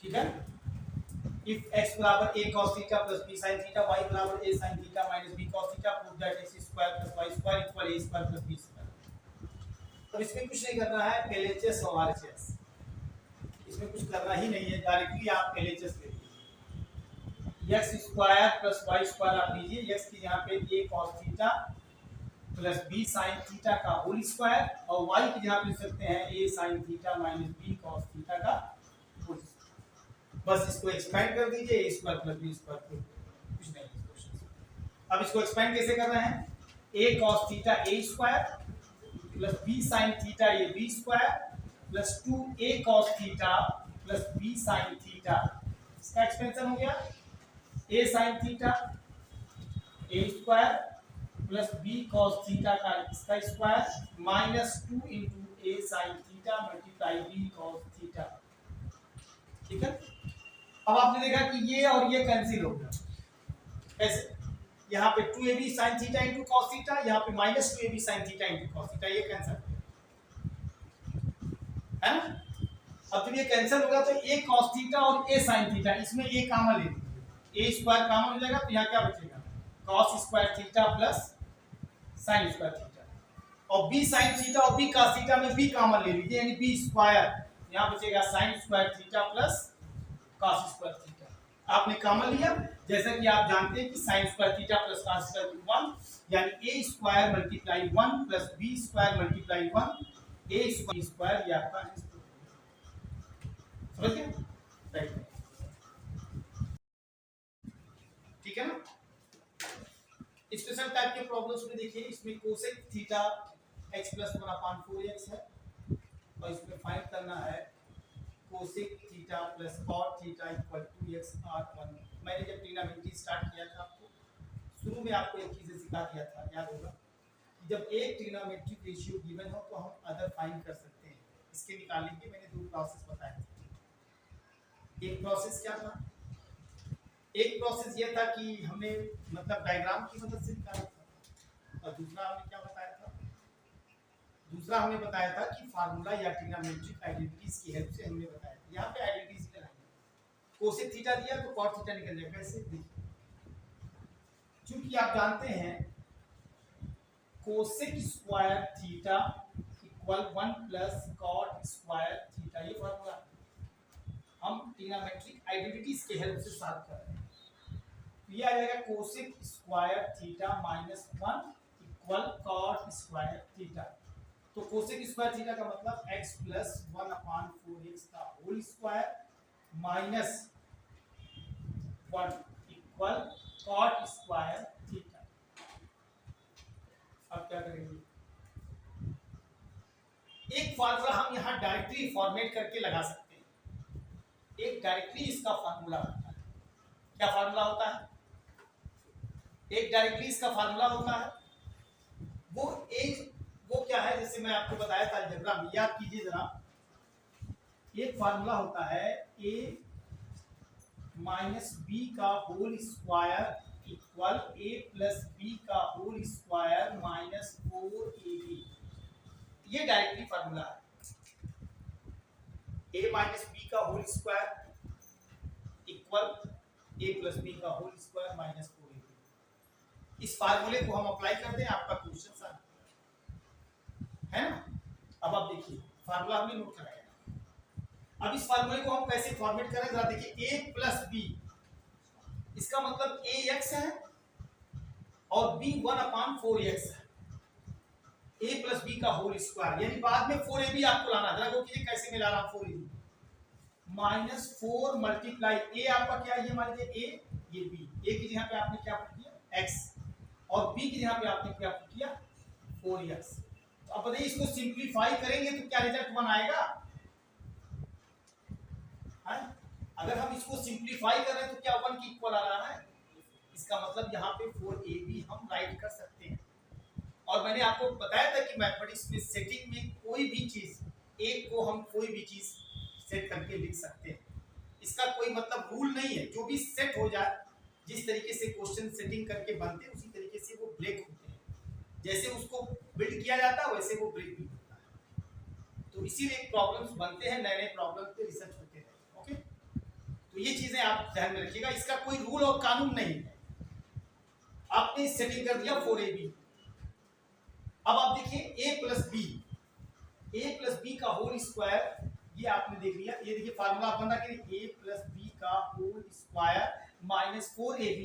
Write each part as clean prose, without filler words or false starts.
ठीक है। If x बराबर a cos theta plus b sin theta, y बराबर a sin theta minus b cos theta, prove that x square plus y square equal a square plus b square। अब इसमें कुछ नहीं करना है, LHS और RHS, इसमें कुछ करना ही नहीं है, डायरेक्टली आप LHS ले लीजिए। x square plus y square आप लीजिए, x की यहाँ पे a cos theta plus b sin theta का होल स्क्वायर, और y की यहाँ पे लिख सकते हैं a sin theta minus b cos theta का होल स्क्वायर। बस इसको एक्सपेंड कर दीजिए, a square plus b square, कुछ नहीं इस क्वेश्चन से। अब इसको एक्सपेंड कैसे करना है, a cos theta a square plus b sin theta ये b square plus 2a cos theta plus b sin theta, इसका एक्सपेंशन हो गया a sin theta a square plus b cos theta का इसका square minus 2 into a sin theta multiply b cos theta. ठीक है। अब आपने देखा कि ये और ये कैंसिल हो गया, ऐसे यहाँ पे 2ab sin theta into cos theta, यहाँ पे minus 2ab sin theta into cos theta, ये कैंसिल है ना। अब जब ये कैंसिल होगा तो a cos थीटा और a sin थीटा, इसमें a कॉमन ले लीजिए, a स्क्वायर कॉमन हो जाएगा, तो यहाँ क्या बचेगा cos square theta plus sin square theta, और b sin थीटा और b cos थीटा में b कॉमन ले लीजिए, यानी b स्क्वायर, यहाँ बचेगा sin square theta plus cos square theta. आपने कॉमन लिया, जैसा कि आप जानते हैं कि sin square theta plus cos square 1, यानी a square multiply 1 plus b square multiply 1 a square, ये आपका समझ गए, राइट। ठीक है ना। स्पेशल टाइप के प्रॉब्लम्स में देखिए, इसमें cosec theta x plus 1/4x है, और इसमें फाइंड करना है cosec theta plus cot theta equal 2x r1। मैंने जब ट्रिग्नोमेट्री स्टार्ट किया था, आपको शुरू में आपको एक चीज सिखा दिया था, याद होगा, जब एक ट्रिग्नोमेट्रिक रेशियो गिवन हो तो हम अदर फाइंड कर सकते हैं। इसके निकालने के मैंने दो प्रोसेस बताए थे। एक प्रोसेस क्या था, एक प्रोसेस ये था कि हमने मतलब डायग्राम की मदद से निकाला था, और दूसरा हमने क्या बताया था, दूसरा हमने बताया था कि फार्मूला या ट्रिग्नोमेट्रिक आइडेंटिटीज की हेल्प से हमने बताया था। यहाँ पे आइडेंटिटीज लगाएंगे, कोसेक थीटा दिया तो कॉट थीटा निकल जाएगा, कैसे देखिए, क्योंकि आप जानते हैं cosec square theta equal 1 plus cot square theta, ये फार्मूला हम ट्रिग्नोमेट्रिक आइडेंटिटीज के हेल्प से सॉल्व कर रहे हैं। ये आ जाएगा cosec square theta minus 1 equal cot square theta. तो कोसेक स्क्वायर थीटा का मतलब x प्लस 1/4x का whole square minus 1 equal cot square theta. अब क्या करेंगे, एक फार्मूला हम यहाँ डायरेक्टली फॉर्मेट करके लगा सकते हैं, एक डायरेक्टली इसका फार्मूला होता है। क्या फार्मूला होता है, एक डायरेक्टली इसका फार्मूला होता है, वो क्या है, जैसे मैं आपको बताया था अलजेब्रा में, याद कीजिए जरा, एक फार्मूला होता है a माइनस बी का whole square equal a plus b का होल स्क्वायर माइनस 4ab, ये डायरेक्टली फार्मूला है, a माइनस बी का whole square equal a plus b का होल स्क्वायर माइनस 4ab। इस फार्मूले को हम अप्लाई कर दें, आपका क्वेश्चन सॉल्व है ना। अब आप देखिए, फार्मूला हमने नोट कराया, अब इस फार्मूले को हम कैसे फॉर्मेट करें, जरा देखिए, a प्लस बी, इसका मतलब a x है और b 1/4x है, a प्लस बी का होल स्क्वायर, यानी बाद में 4ab आपको लाना है। जरा वो कीजिए कैसे मैं ला रहा हूं, 4ab माइनस 4 मल्टीप्लाई a आपका क्या है, ये मान लीजिए a, ये b, a की जगह पे आपने क्या पुट किया x, और b की जगह पे आपने क्या पुट किया 4x। तो अब बताइए, इसको सिंपलीफाई करेंगे तो क्या रिजल्ट 1 आएगा, है? अगर हम इसको सिंपलीफाई कर रहे हैं तो क्या 1 की इक्वल आ रहा है, इसका मतलब यहाँ पे 4ab हम राइट कर सकते हैं। और मैंने आपको बताया था कि मैथमेटिक्स में सेटिंग में कोई भी चीज, एक को हम कोई भी चीज सेट करके लिख सकते हैं, इसका कोई मतलब रूल नहीं है, जो भी सेट हो जाए, जिस तरीके से क्वेश्चन सेटिंग करके बनते हैं उसी तरीके से वो ब्रेक होते हैं, जैसे उसको बिल्ड किया जाता है वैसे वो ब्रेक भी होता है। तो इसीलिए प्रॉब्लम्स बनते हैं, नए नए प्रॉब्लम पे रिसर्च होते हैं। ओके, तो ये चीजें आप ध्यान में रखिएगा, इसका कोई रूल और कानून नहीं है। आपने सेटिंग कर दिया 4ab। अब आप देखिए a प्लस बी का होल स्क्वायर, ये आपने देख लिया। ये देखिए फार्मूला आप बना के a प्लस बी का होल स्क्वायर माइनस 4ab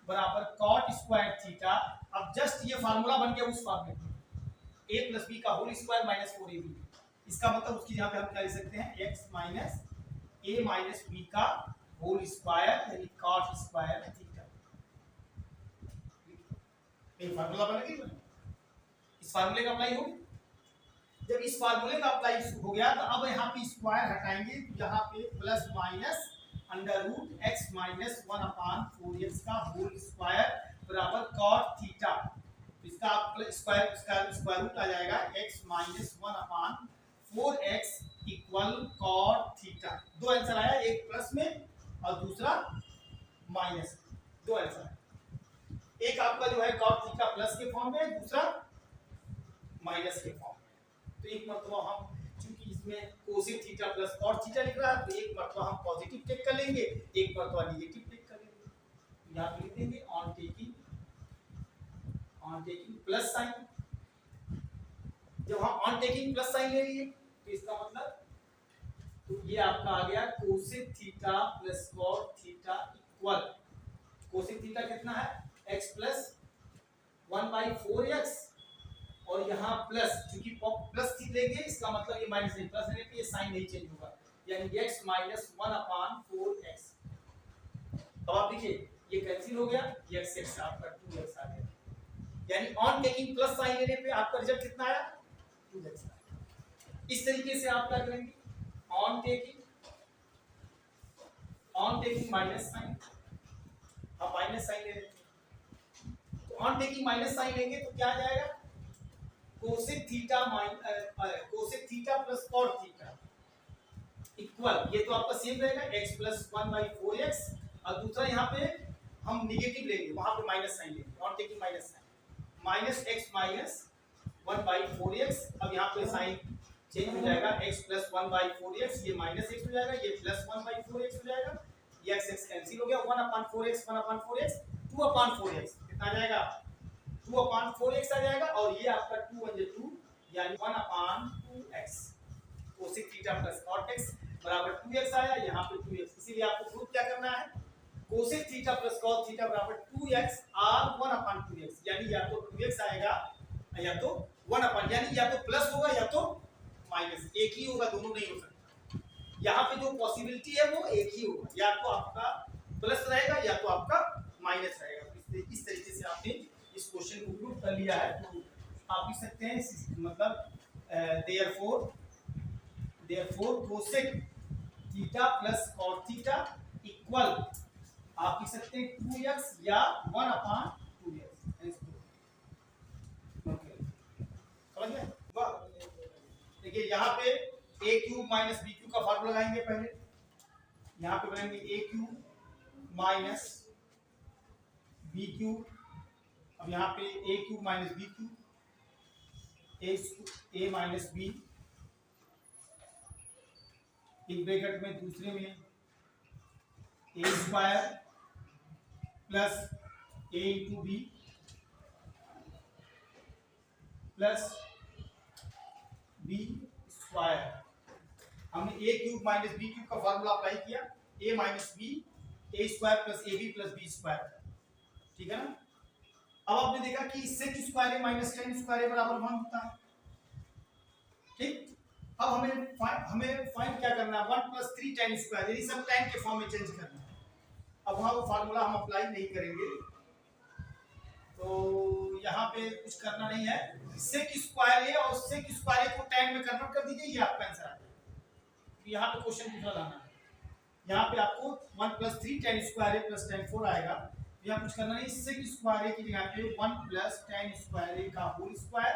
बराबर कॉट स्क्वायर थीटा। अब जस्ट ये फार्मूला बन गया उस फॉर्मूले में, a प्लस बी का होल स्क्वायर माइनस 4ab। इसका मतलब उसकी जगह पे हम क्या लिख सकते हैं, x minus a minus b का होल स्क्वायर यानी कॉट स्क्वायर थीटा। ये फार्मूला बन गया, इस फार्मूले का अप्लाई हो गया। जब इस फार्मूले का अप्लाई हो गया तो अब यहाँ पे स्क्वायर हटाएंगे, तो यहाँ पे plus minus under root x minus 1/4x का होल स्क्वायर बराबर कॉट थीटा। तो इसका आप स्क्वायर रूट आ जाएगा x minus 1/4x equal cot theta. दो आंसर आया, एक प्लस में और दूसरा माइनस। दो आंसर आया, एक आपका जो है कॉट थीटा प्लस के फॉर्म में, दूसरा माइनस के फॉर्म में। तो एक मतलब हम चूंकि इसमें cosec theta plus cot theta लिख रहा है, तो एक मतलब हम पॉजिटिव टेक कर लेंगे, एक मतलब नेगेटिव टेक कर लेंगे। यहाँ पे लिख देंगे ऑन टेकिंग प्लस साइन। जब हम ऑन टेकिंग प्लस साइन ले लिए तो इसका मतलब, तो ये आपका आ गया cosec theta plus cot theta equal, cosec theta कितना है x प्लस 1/4x और यहाँ प्लस, क्योंकि प्लस थी लेंगे इसका मतलब ये माइनस नहीं, प्लस लेने पे ये साइन नहीं चेंज होगा, यानी x माइनस 1/4x। अब आप देखिए ये कैंसिल हो गया, ये x आपका 2x आ गया, यानी ऑन टेकिंग प्लस साइन लेने पे आपका रिजल्ट कितना आया, 2x आया। इस तरीके से आप क्या करेंगे, ऑन टेकिंग माइनस साइन, आप माइनस साइन ले लेंगे, तो ऑन टेकिंग माइनस साइन लेंगे तो क्या आ जाएगा, cosec theta plus cot theta equal, ये तो आपका सेम रहेगा x प्लस 1/4x, और दूसरा यहाँ पे हम निगेटिव लेंगे, वहां पे माइनस साइन लेंगे, on taking minus sign, minus x minus 1/4x। अब यहाँ पे साइन चेंज हो जाएगा, x प्लस 1/4x, ये माइनस x हो जाएगा, ये प्लस 1/4x हो जाएगा, ये x कैंसिल हो गया, 1/4x 2/4x कितना आ जाएगा, 2/4x आ जाएगा, और ये आपका 2 1 2 यानी 1/2x cosec theta plus cot x बराबर 2x आया, यहाँ पे 2x। इसीलिए आपको प्रूफ क्या करना है, cosec theta plus cot theta बराबर 2x और 1/2x, यानी या तो 2x आएगा या तो 1/, यानी या तो प्लस होगा या तो माइनस, एक ही होगा, दोनों नहीं हो सकता। यहाँ पे जो पॉसिबिलिटी है वो एक ही होगा, या तो आपका प्लस रहेगा या तो आपका माइनस रहेगा। इस तरीके से आपने इस क्वेश्चन को प्रूव कर लिया है। तो आप लिख सकते हैं मतलब therefore cosec theta plus cot theta equal, आप लिख सकते हैं 2x या 1/2x। ओके समझ गए? वाह, देखिए यहाँ पे a cube minus b cube का फार्मूला लगाएंगे पहले, यहाँ पे बनाएंगे a cube minus b cube, अब यहाँ पे a cube minus b cube, a minus b in bracket में दूसरे में a square plus a into b plus B square. हमने a cube minus b cube का फॉर्मूला अप्लाई किया, a minus b a square plus a b plus B square, ठीक है ना। अब आपने देखा कि sec square A minus ten square ए बराबर 1 होता है, ठीक। अब हमें फाइंड क्या करना है, 1 प्लस 3 tan स्क्वायर, यानी सब tan के फॉर्म में चेंज करना है। अब वहां वो फार्मूला हम अप्लाई नहीं करेंगे, तो यहाँ पे कुछ करना नहीं है, सेक स्क्वायर ए और सेक स्क्वायर ए को tan में कन्वर्ट कर दीजिए, ये आपका आंसर आ जाएगा। यहाँ पे क्वेश्चन दूसरा लाना है, यहाँ पे आपको 1 plus 3 tan square a plus tan 4 आएगा, यहाँ कुछ करना नहीं, सेक स्क्वायर ए की जगह पे 1 प्लस tan स्क्वायर ए का होल स्क्वायर,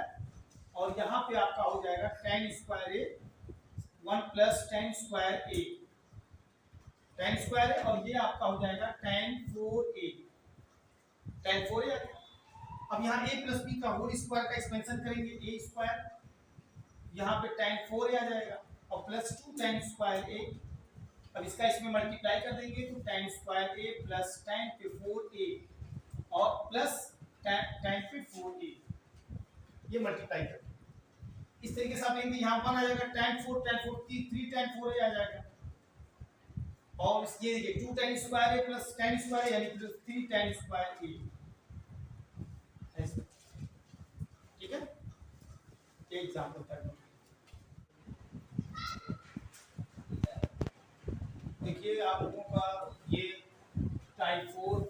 और यहाँ पे आपका हो जाएगा tan स्क्वायर ए 1 प्लस tan स्क्वायर ए, tan स्क्वायर है, और ये आपका हो जाएगा tan 4a, tan 4a। अब यहाँ a प्लस बी का होल स्क्वायर का एक्सपेंशन करेंगे, a स्क्वायर यहाँ पे tan 4a आ जाएगा, और प्लस 2 tan स्क्वायर a अब इसका इसमें मल्टीप्लाई कर देंगे तो tan square a plus tan पे 4a और प्लस tan पे 4a, ये मल्टीप्लाई कर इस तरीके से आप लेंगे, यहाँ 1 आ जाएगा, tan 4 3 tan 4a आ जाएगा, और ये देखिए 2 tan square a plus tan square यानी प्लस 3 tan स्क्वायर a, ठीक है। ये एग्जांपल कर लो, देखिए आप लोगों का ये type 4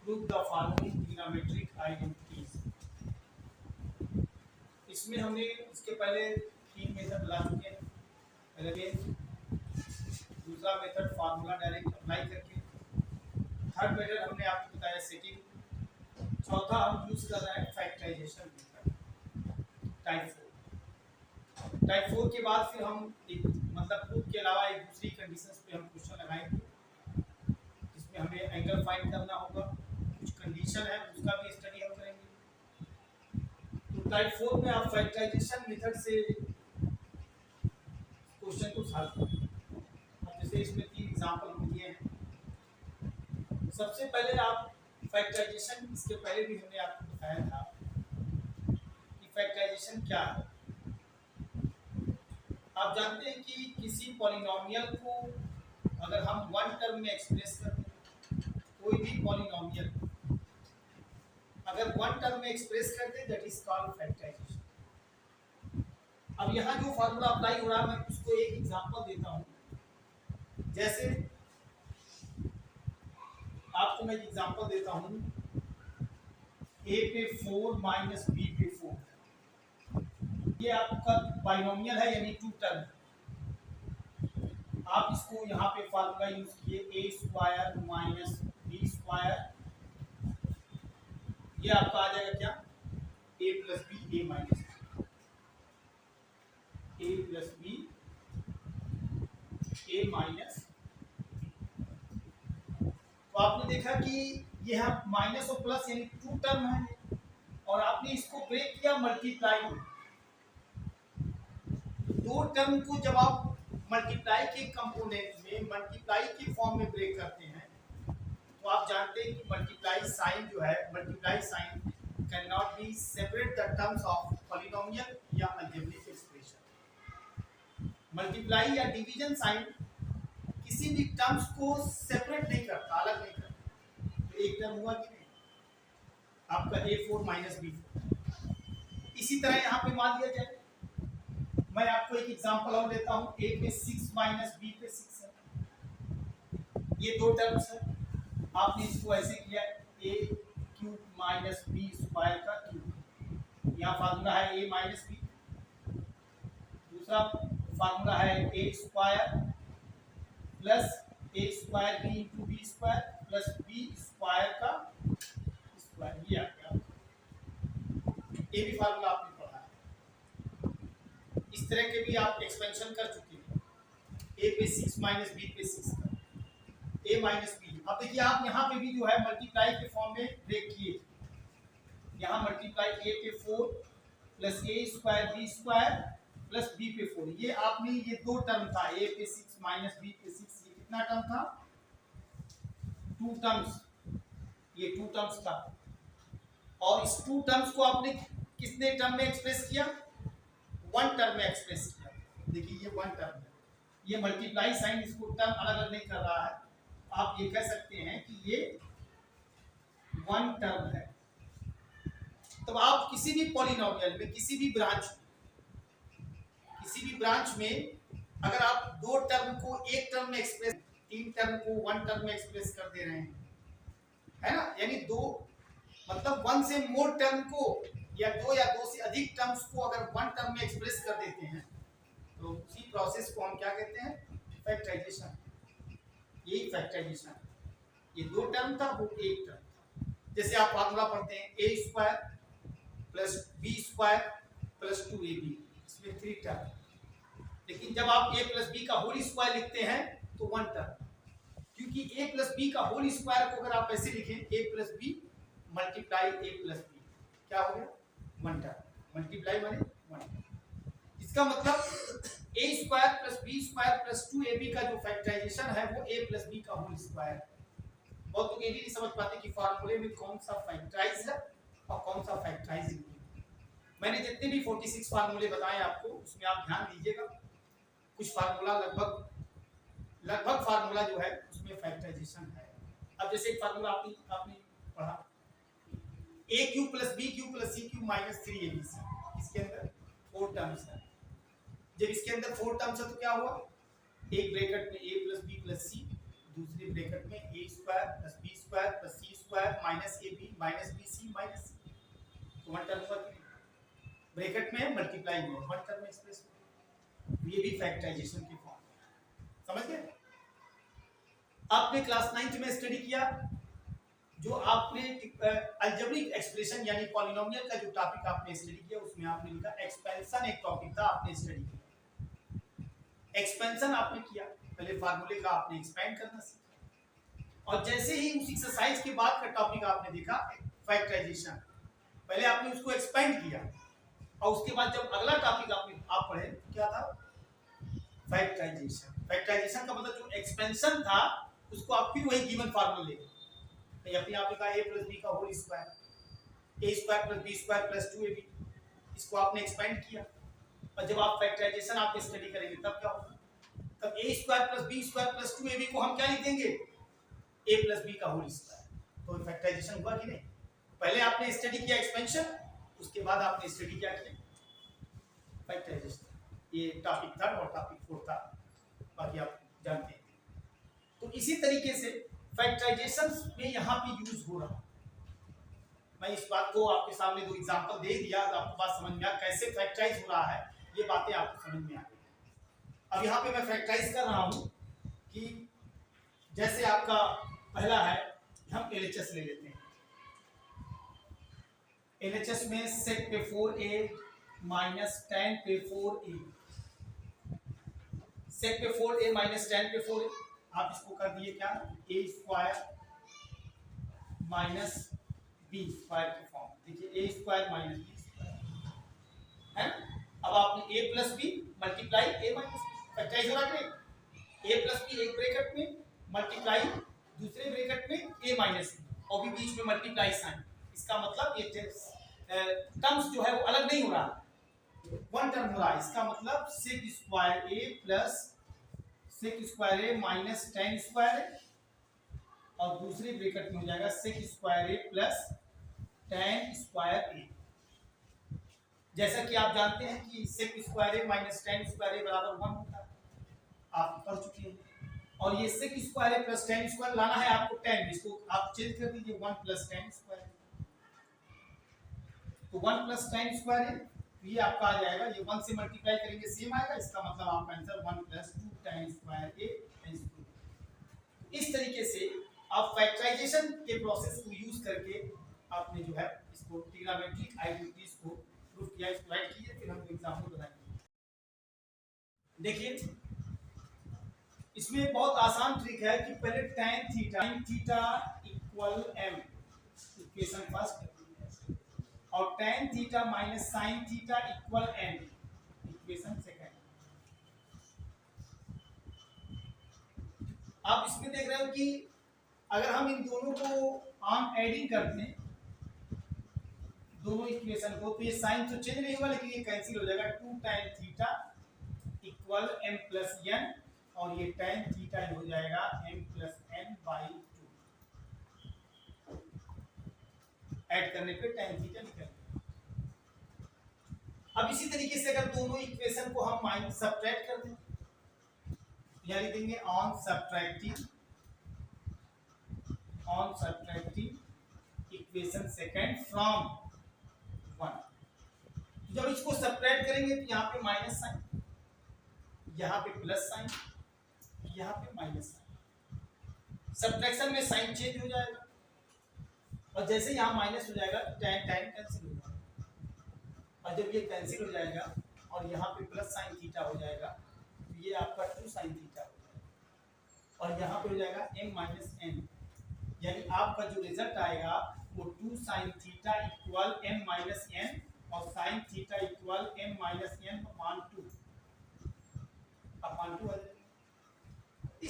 prove the following trigonometric identities. इसमें हमने इसके पहले 3 मेथड बता चुके हैं, पहले दूसरा मेथड फार्मूला डायरेक्ट अप्लाई करके, थर्ड मेथड हमने आपको बताया सेटिंग, चौथा हम यूज कर रहे हैं फैक्टराइजेशन मेथड टाइप 4 के बाद फिर हम एक मतलब प्रूफ के अलावा एक दूसरी कंडीशंस पे हम क्वेश्चन लगाएंगे, जिसमें हमें एंगल फाइंड करना होगा, कुछ कंडीशन है उसका भी स्टडी हम करेंगे। तो टाइप 4 में आप फैक्टराइजेशन मेथड से क्वेश्चन को सॉल्व करेंगे। जैसे इसमें 3 एग्जांपल हम दिए हैं। सबसे पहले आप फैक्टराइजेशन, इसके पहले भी हमने आपको बताया था कि फैक्टराइजेशन क्या है। आप जानते हैं कि किसी पॉलिनोमियल को अगर हम 1 टर्म में एक्सप्रेस करते हैं, कोई भी पॉलिनोमियल अगर 1 टर्म में एक्सप्रेस करते हैं, दैट इज कॉल्ड फैक्टराइजेशन। अब यहाँ जो फार्मूला अप्लाई हो रहा है, मैं उसको एक एग्जांपल देता हूँ। जैसे आपको मैं एक एग्जांपल देता हूँ, a पे 4 माइनस b पे 4, ये आपका बाइनोमियल है यानी 2 टर्म। आप इसको यहाँ पे फार्मूला यूज किए, a square minus b square, ये आपका आ जाएगा क्या, a plus b, a minus a plus b, a minus. तो आपने देखा कि ये है माइनस और प्लस यानी 2 टर्म है, और आपने इसको ब्रेक किया मल्टीप्लाई में। 2 टर्म को जब आप मल्टीप्लाई के कंपोनेंट में, मल्टीप्लाई के फॉर्म में ब्रेक करते हैं, तो आप जानते हैं कि मल्टीप्लाई साइन जो है, multiply sign can not be separate the terms of polynomial या अलजेब्रिक एक्सप्रेशन। मल्टीप्लाई या डिवीजन साइन किसी भी टर्म्स को सेपरेट नहीं करता, अलग नहीं करता। तो एक टर्म हुआ कि नहीं आपका a4 माइनस b4। इसी तरह यहाँ पे मान लिया जाए, मैं आपको एक एग्जांपल और देता हूँ, a पे 6 माइनस b पे 6 है, ये 2 टर्म्स है। आपने इसको ऐसे किया a cube minus b square का क्यूब, यहाँ फार्मूला है a माइनस b, दूसरा फार्मूला है a square plus a square b into b square plus b square का स्क्वायर, ये आ गया। ये भी फार्मूला आपने पढ़ा है। इस तरह के भी आप एक्सपेंशन कर चुके हैं, a पे 6 माइनस b पे 6 का a माइनस b। अब देखिए आप यहाँ पे भी जो है मल्टीप्लाई के फॉर्म में ब्रेक किए, यहाँ मल्टीप्लाई a पे 4 plus a square b square plus b पे 4, ये आपने ये 2 टर्म था, a पे 6 माइनस b पे 6, ये कितना टर्म था, 2 टर्म्स, ये 2 टर्म्स था। और इस 2 टर्म्स को आपने कितने टर्म में एक्सप्रेस किया, 1 टर्म में एक्सप्रेस किया। देखिए ये 1 टर्म है, ये मल्टीप्लाई साइन इसको टर्म अलग अलग नहीं कर रहा है, आप ये कह सकते हैं कि ये 1 टर्म है। तब आप किसी भी पॉलिनोमियल में, किसी भी ब्रांच में अगर आप 2 टर्म को 1 टर्म में एक्सप्रेस, 3 टर्म को 1 टर्म में एक्सप्रेस कर दे रहे हैं, है ना, यानी 2 मतलब 1 से मोर टर्म को या 2 या 2 से अधिक टर्म्स को अगर 1 टर्म में एक्सप्रेस कर देते हैं, तो उसी प्रोसेस को हम क्या कहते हैं, फैक्टराइजेशन। यही फैक्टराइजेशन है, ये 2 टर्म था, वो 1 टर्म था। जैसे आप फार्मूला पढ़ते हैं a square plus b square plus 2ab, इसमें 3 टर्म, लेकिन जब आप a प्लस b का होल स्क्वायर लिखते हैं तो 1 टर्म, क्योंकि a प्लस b का होल स्क्वायर को अगर आप ऐसे लिखें a plus b multiply a plus b, क्या हो गया, 1 टर्म, मल्टीप्लाई माने 1 टर्म। इसका मतलब A square plus B square plus 2ab का जो फैक्टराइजेशन है वो a प्लस b का होल स्क्वायर। बहुत लोग ये भी नहीं समझ पाते कि फार्मूले में कौन सा फैक्टराइज्ड है और कौन सा फैक्टराइज नहीं। मैंने जितने भी 46 फार्मूले बताए आपको उसमें आप ध्यान दीजिएगा, कुछ फार्मूला लगभग फार्मूला जो है उसमें फैक्टराइजेशन है। अब जैसे एक फार्मूला आपने पढ़ा a cube plus b cube plus c cube minus 3abc, इसके अंदर 4 टर्म्स है। जब इसके अंदर 4 टर्म्स है तो क्या हुआ, एक ब्रैकेट में a plus b plus c, दूसरे ब्रैकेट में a square plus b square plus c square minus ab minus bc minus c, तो वन टर्म हुआ ब्रैकेट में मल्टीप्लाई हुआ, वन टर्म में स्पेस में, ये भी फैक्टराइजेशन के फॉर्म। समझ गए? आपने क्लास 9th में स्टडी किया, जो आपने अलजेब्रिक एक्सप्रेशन यानी पॉलिनोमियल का जो टॉपिक आपने स्टडी किया उसमें आपने लिखा एक्सपेंशन, एक टॉपिक था आपने स्टडी किया। एक्सपेंशन आपने किया, पहले फार्मूले का आपने एक्सपेंड करना सीखा, और जैसे ही उस एक्सरसाइज के बाद का टॉपिक आपने देखा फैक्टराइजेशन, पहले आपने उसको एक्सपेंड किया और उसके बाद जब अगला टॉपिक आप पढ़े क्या था, फैक्टराइजेशन। फैक्टराइजेशन का मतलब जो एक्सपेंशन था उसको आप फिर वही गिवन फार्मूला लेंगे, अपने आप लिखा a प्लस b का whole square, a square plus b square plus 2ab, इसको आपने एक्सपेंड किया। और जब आप फैक्टराइजेशन आप स्टडी करेंगे तब क्या होगा, तब a square plus b square plus 2ab को हम क्या लिख देंगे, a प्लस b का होल स्क्वायर। तो फैक्टराइजेशन हुआ कि नहीं? पहले आपने स्टडी किया एक्सपेंशन, उसके बाद आपने स्टडी क्या किया, फैक्टराइजेशन। ये टॉपिक 3 और टॉपिक 4 था, बाकी आप जानते हैं। तो इसी तरीके से फैक्टराइजेशन में यहाँ पे यूज हो रहा है। मैं इस बात को आपके सामने 2 एग्जांपल दे दिया तो आपको बात समझ में आ कैसे फैक्टराइज हो रहा है, ये बातें आपको समझ में आ गई। अब यहाँ पे मैं फैक्टराइज कर रहा हूँ कि जैसे आपका पहला है, हम LHS ले लेते हैं। LHS में sec पे 4a माइनस tan पे 4a, sec पे 4a माइनस tan पे 4a, आप इसको कर दिए क्या, a square minus b square के फॉर्म। देखिए a square minus b square है। अब आपने a plus b multiply a minus b, factorise हो रहा है, a प्लस b एक ब्रैकेट में मल्टीप्लाई दूसरे ब्रैकेट में a माइनस b और भी बीच में मल्टीप्लाई साइन। इसका मतलब ये टर्म्स जो है वो अलग नहीं हो रहा, वन टर्म हो रहा है। इसका मतलब sec square a plus sec square a minus tan square a, और दूसरे ब्रैकेट में हो जाएगा sec square a plus tan square a। जैसा कि आप जानते हैं कि sec square a minus tan square a बराबर 1 होता है, आप पढ़ चुके हैं। और ये sec square a plus tan square लाना है आपको tan, इसको आप चेंज कर दीजिए 1 प्लस tan स्क्वायर, तो 1 प्लस tan स्क्वायर है, ये आपका आ जाएगा, ये 1 से मल्टीप्लाई करेंगे सेम आएगा, इसका मतलब आपका answer 1 plus 2 tan square a। इस तरीके से आप फैक्टराइजेशन के प्रोसेस को यूज करके आपने जो है इसको ट्रिग्नोमेट्रिक आइडेंटिटीज को प्रूफ किया। इसको राइट कीजिए, फिर हम एग्जांपल बताएंगे। देखिए इसमें बहुत आसान ट्रिक है कि पहले tan theta equal m equation first, और tan theta minus sin theta equal n equation second. आप इसमें देख रहे हो कि अगर हम इन दोनों को ऑन एडिंग करते हैं दोनों इक्वेशन को, तो ये साइन तो चेंज नहीं होगा लेकिन ये कैंसिल हो जाएगा, 2 tan theta equal m plus n, और ये tan थीटा हो जाएगा m plus n by 2। Add करने पे tan थीटा निकल। अब इसी तरीके से अगर दोनों इक्वेशन को हम माइनस सब्ट्रैक्ट कर दें, या लिख देंगे on subtracting equation second from 1। जब इसको सब्ट्रैक्ट करेंगे तो यहाँ पे माइनस साइन, यहाँ पे प्लस साइन, यहाँ पे माइनस साइन। सब्ट्रैक्शन में साइन चेंज हो जाएगा, और जैसे यहाँ माइनस हो जाएगा tan कैंसिल हो जाएगा, और जब ये कैंसिल हो जाएगा और यहाँ पे प्लस साइन थीटा हो जाएगा, तो ये आपका 2 साइन थीटा हो जाएगा, और यहाँ पे हो जाएगा m माइनस n, यानी आपका जो रिजल्ट आएगा वो 2 sine theta equal m minus n और sine theta equal m minus n अपान 2।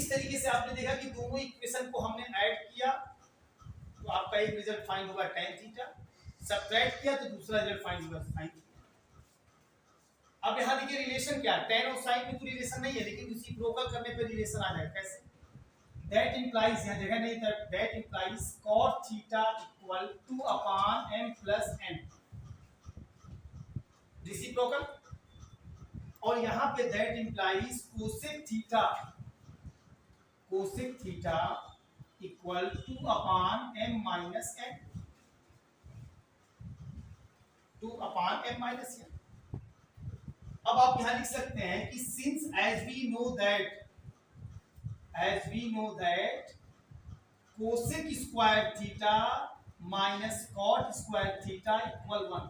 इस तरीके से आपने देखा कि दोनों इक्वेशन को हमने ऐड किया तो आपका एक रिजल्ट फाइंड होगा tan थीटा, सब्ट्रैक्ट किया तो दूसरा रिजल्ट फाइंड होगा sin थीटा। अब यहाँ देखिए रिलेशन क्या है, tan और sin में तो रिलेशन नहीं है, लेकिन रेसिप्रोकल करने पे रिलेशन आ जाएगा। कैसे? दैट इंप्लाइज, यहाँ जगह नहीं था, that implies cot theta equal 2 upon m plus n, reciprocal. और यहाँ पे that implies cosec theta equal 2 upon m minus n, 2 upon m minus n। अब आप यहां लिख सकते हैं कि since as we know that cosec square theta minus cot square theta equal 1।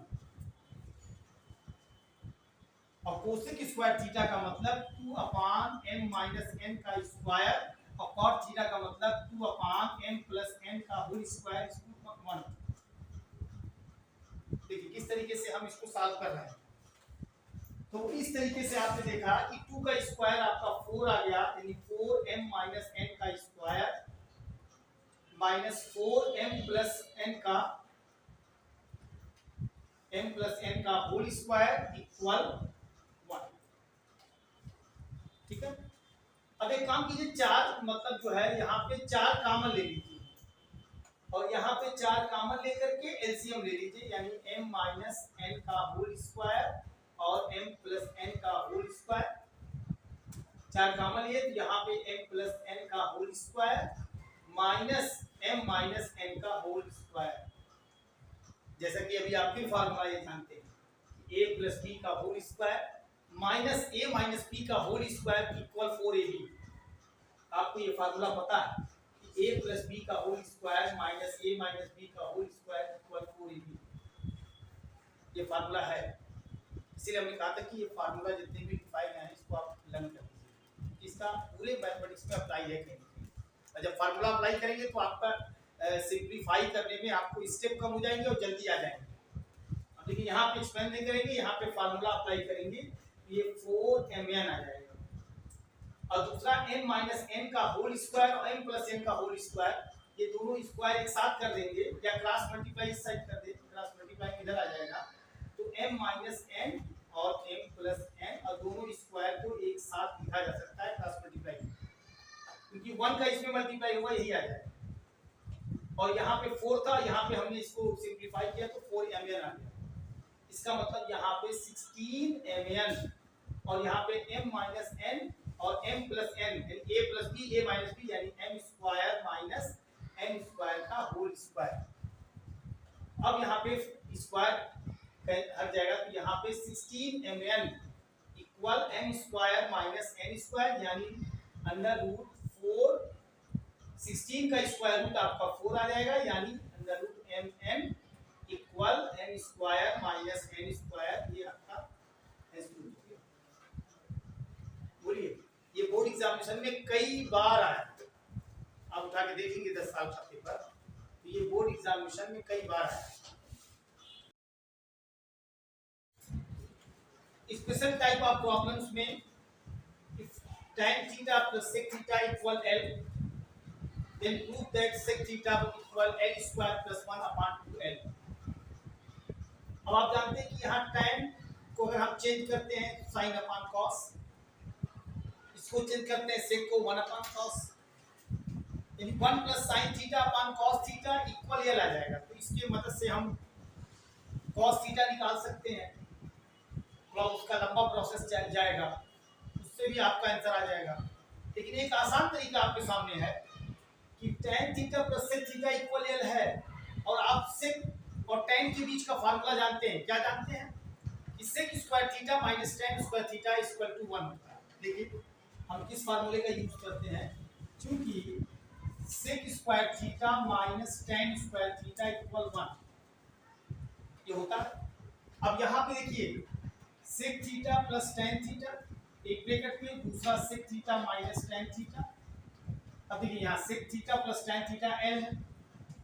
और कोसेक स्क्वायर थीटा का मतलब 2 अपॉन m माइनस n का स्क्वायर और कॉट थीटा का मतलब 2 अपॉन m प्लस n का होल स्क्वायर इक्वल 1। देखिए किस तरीके से हम इसको सॉल्व कर रहे हैं। तो इस तरीके से आपने देखा कि 2 का स्क्वायर आपका 4 आ गया, यानी 4m माइनस n का square minus 4m plus n का होल स्क्वायर इक्वल 1। ठीक है। अब एक काम कीजिए, चार मतलब जो है यहाँ पे 4 कॉमन ले लीजिए और यहाँ पे 4 कॉमन लेकर के एलसीएम ले लीजिए, यानी m माइनस n का होल स्क्वायर और m प्लस n का होल स्क्वायर। 4 कॉमन लिए तो यहाँ पे m प्लस n का whole square minus m minus n का होल स्क्वायर। जैसा कि अभी आप फिर फार्मूला ये जानते हैं, a प्लस b का whole square minus a minus b का होल स्क्वायर इक्वल 4ab। आपको ये फार्मूला पता है कि a प्लस b का whole square minus a minus b का होल स्क्वायर इक्वल 4ab। ये फार्मूला है, इसीलिए हमने कहा था कि ये फार्मूला जितने भी डिफाइन है इसको आप लर्न कर लीजिए, इसका पूरे मैथमेटिक्स में अप्लाई है कहीं। और जब फार्मूला अप्लाई करेंगे तो आपका सिंप्लीफाई करने में आपको स्टेप कम हो जाएंगे और जल्दी आ जाएंगे। अब देखिए यहाँ पे एक्सपेंड नहीं करेंगे, यहाँ पे फार्मूला अप्लाई करेंगे तो ये 4mn आ जाएगा। और दूसरा m माइनस n का होल स्क्वायर और m प्लस n का होल स्क्वायर, ये दोनों स्क्वायर एक साथ कर देंगे या क्रॉस मल्टीप्लाई इस साइड कर देंगे, क्रॉस मल्टीप्लाई इधर आ जाएगा तो m माइनस n और m प्लस n और दोनों स्क्वायर को एक साथ लिखा जा सकता है क्रॉस मल्टीप्लाई, क्योंकि 1 का इसमें मल्टीप्लाई हुआ यही आ जाएगा। और यहाँ पे 4 था, यहाँ पे हमने इसको सिंप्लीफाई किया तो 4mn आ गया। इसका मतलब यहाँ पे 16mn और यहाँ पे m माइनस n और m प्लस n यानी a plus b a minus b यानी m square minus n square का होल स्क्वायर। अब यहाँ पे स्क्वायर हट जाएगा तो यहाँ पे 16mn equal m square minus n square यानी अंडर रूट 4, 16 का स्क्वायर रूट आपका 4 आ जाएगा, यानी under root mn equal m square minus n square. ये आपका आंसर हो गया। बोलिए, ये बोर्ड एग्जामिनेशन में कई बार आया, आप उठा के देखेंगे 10 साल का पेपर, तो ये बोर्ड एग्जामिनेशन में कई बार आया। स्पेशल टाइप ऑफ प्रॉब्लम्स में tan theta plus sec theta equal L, then prove that sec theta equal L square plus 1 upon 2L। अब आप जानते हैं कि यहाँ tan को अगर हम चेंज करते हैं sin upon cos, इसको चेंज करते हैं sec को 1 upon cos, यानी 1 plus sin theta upon cos theta equal L आ जाएगा। तो इसके मदद से हम cos theta निकाल सकते हैं, थोड़ा उसका लंबा प्रोसेस जाएगा, उससे भी आपका आंसर आ जाएगा। लेकिन एक आसान तरीका आपके सामने है कि tan theta plus sec theta equal L है और आप sec और tan के बीच का फार्मूला जानते हैं। क्या जानते हैं कि sec square theta minus tan square theta equal to 1 होता है। लेकिन हम किस फार्मूले का यूज करते हैं, क्योंकि sec square theta minus tan square theta equal 1 ये होता है। अब यहाँ पे देखिए sec theta plus tan theta एक ब्रैकेट में, दूसरा sec theta minus tan theta. अब देखिए यहाँ sec theta plus tan theta L है,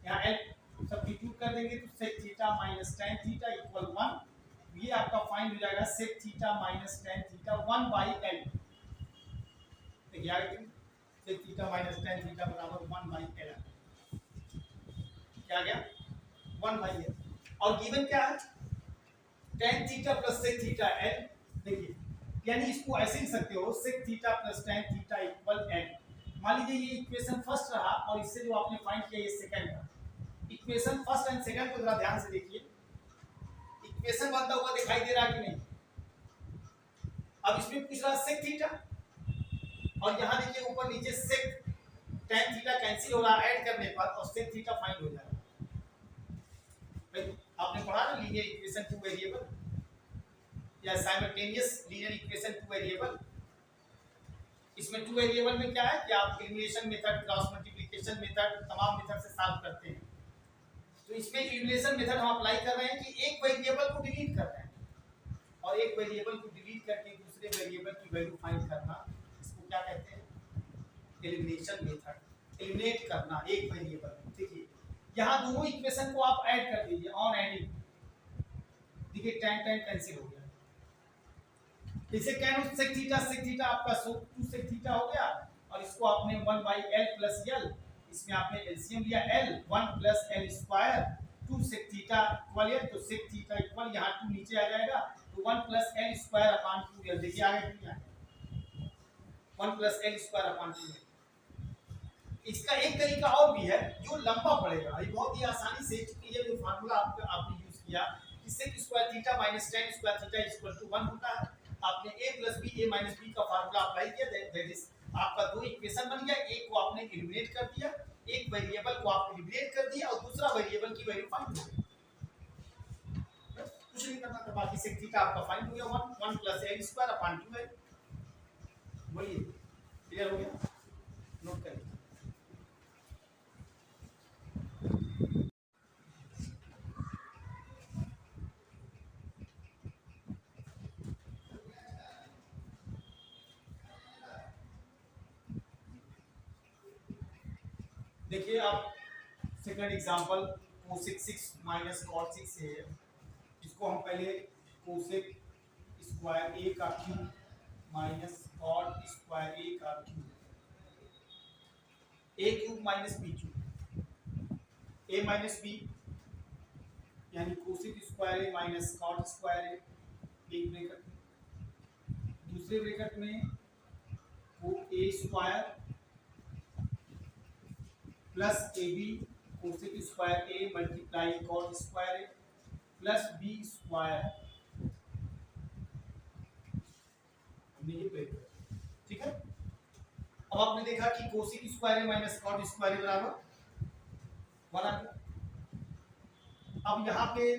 यहाँ L सब्स्टिट्यूट कर देंगे तो sec theta minus tan theta equal 1। ये आपका फाइंड हो जाएगा sec theta minus tan theta 1 by L। देखिए sec theta minus tan theta बराबर 1/l क्या गया 1/l और गिवन क्या है tan theta plus sec theta l देखिए यानी इसको ऐसे लिख सकते हो sec theta plus tan theta equal l मान लीजिए ये इक्वेशन फर्स्ट रहा और इससे जो आपने फाइंड किया ये सेकंड रहा इक्वेशन फर्स्ट एंड सेकंड को जरा ध्यान से देखिए इक्वेशन बनता हुआ दिखाई दे रहा कि नहीं अब इसमें पूछ रहा sec थीटा और यहां देखिए ऊपर नीचे sec tan थीटा कैंसिल हो रहा है ऐड करने पर और sec थीटा फाइंड हो जाएगा भाई आपने पढ़ा ना लीनियर इक्वेशन टू वेरिएबल या simultaneous linear equation two variable इसमें टू वेरिएबल में क्या है कि आप elimination method cross multiplication method तमाम मेथड से सॉल्व करते हैं तो इसमें एलिमिनेशन मेथड हम अप्लाई कर रहे हैं कि एक वेरिएबल को डिलीट कर रहे हैं और एक वेरिएबल को डिलीट करके दूसरे वेरिएबल की वैल्यू फाइंड करना इसको क्या कहते हैं एलिमिनेशन मेथड एलिमिनेट करना एक वेरिएबल देखिए यहां दोनों इक्वेशन को आप ऐड कर दीजिए ऑन एडिंग देखिए tan tan कैंसिल हो गया इसे कैन sec थीटा आपका 2 sec थीटा हो गया और इसको आपने 1/l प्लस l इसमें आपने एलसीएम लिया l 1 plus l square 2 sec theta equal है तो sec थीटा इक्वल यहां 2 नीचे आ जाएगा तो 1 plus l square upon 2l देखिए आगे क्या है 1 plus l square upon 2l इसका एक तरीका और भी है जो लंबा पड़ेगा ये बहुत ही आसानी से क्योंकि ये जो फार्मूला आपने यूज किया कि sec square theta minus tan square theta equal to 1 होता है आपने a plus b a minus b का फार्मूला अप्लाई किया दैट इज आपका दो इक्वेशन बन गया एक को आपने एलिमिनेट कर दिया एक वेरिएबल को आप एलिमिनेट कर दिया और दूसरा वेरिएबल की वैल्यू फाइंड हो गई कुछ नहीं करना था बाकी sec थीटा आपका फाइंड हो गया 1 प्लस l स्क्वायर अपॉन 2 है बोलिए क्लियर हो गया नोट करिए देखिए आप second example cosec 6 minus cot 6 है इसको हम पहले cosec स्क्वायर a का cube minus cot square a का cube a cube minus b cube a minus b यानी cosec square a minus cot square a एक ब्रैकेट दूसरे ब्रैकेट में वो a square plus a b cosec square a multiply cot square a plus B square ठीक है अब आपने देखा कि cosec square A minus cot square ए बराबर 1 आ गया अब यहाँ पे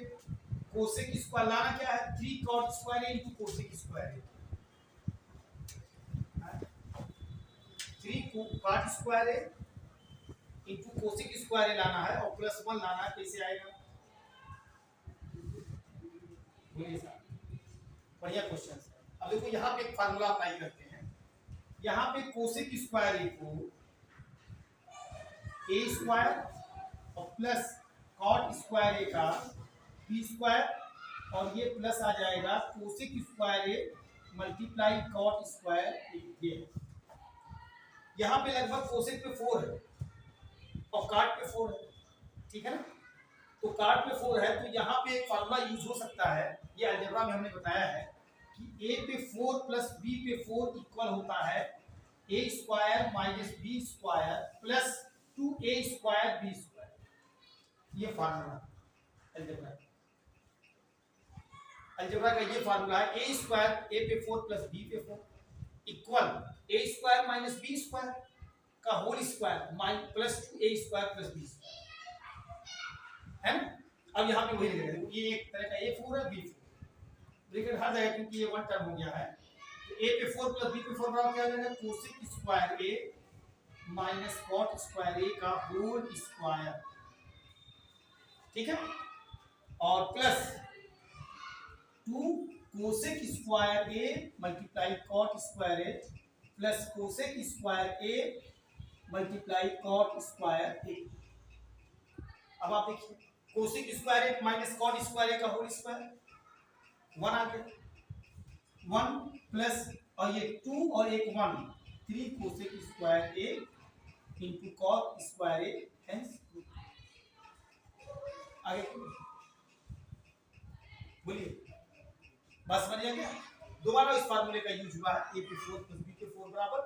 कोसेक स्क्वायर लाना क्या है 3 cot square a into cosec square a 3 cot square a into cosec square लाना है और प्लस 1 लाना है कैसे आएगा बोलिए सर बढ़िया क्वेश्चन है अब देखो यहाँ पे एक फार्मूला अप्लाई करते हैं यहाँ पे कोसेक स्क्वायर ए को ए स्क्वायर और प्लस कॉट स्क्वायर ए का बी स्क्वायर और ये प्लस आ जाएगा cosec square a multiply cot square ए यहाँ पे लगभग कोसेक पे 4 है और काट पे 4 है ठीक है ना तो काट पे 4 है तो यहाँ पे एक फार्मूला यूज हो सकता है ये अलजेब्रा में हमने बताया है कि a पे 4 प्लस b पे 4 इक्वल होता है a square minus b square plus 2a square b square ये फार्मूला अलजेब्रा का ये फार्मूला है a स्क्वायर a पे 4 प्लस b पे 4 equal a square minus b square का whole square plus 2a square plus b square है ना अब यहाँ पे वही लिखेंगे ये एक तरह का a4 है b4 ब्रैकेट हट जाएगा क्योंकि ये 1 टर्म हो गया है तो a पे 4 प्लस b पे 4 बराबर क्या आ जाएगा cosec square a minus cot square a का होल स्क्वायर ठीक है और plus 2 cosec square a multiply cot square a plus cosec square a multiply cot square A अब आप देखिए cosec square A minus cot square A का whole square 1 आ गया 1 plus और ये 2 और एक 1 3 कोसेक स्क्वायर ए इंटू कॉस स्क्वायर ए hence आगे बोलिए बस समझ गया। दोबारा इस फार्मूले का यूज हुआ है a पे 4 प्लस b पे 4 बराबर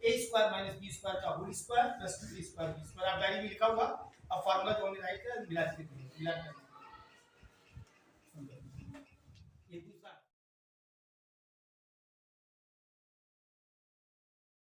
a square minus b square का whole square plus 2a square b square. आप डायरी में लिखा हुआ अब फार्मूला जो हमने राइट किया मिला के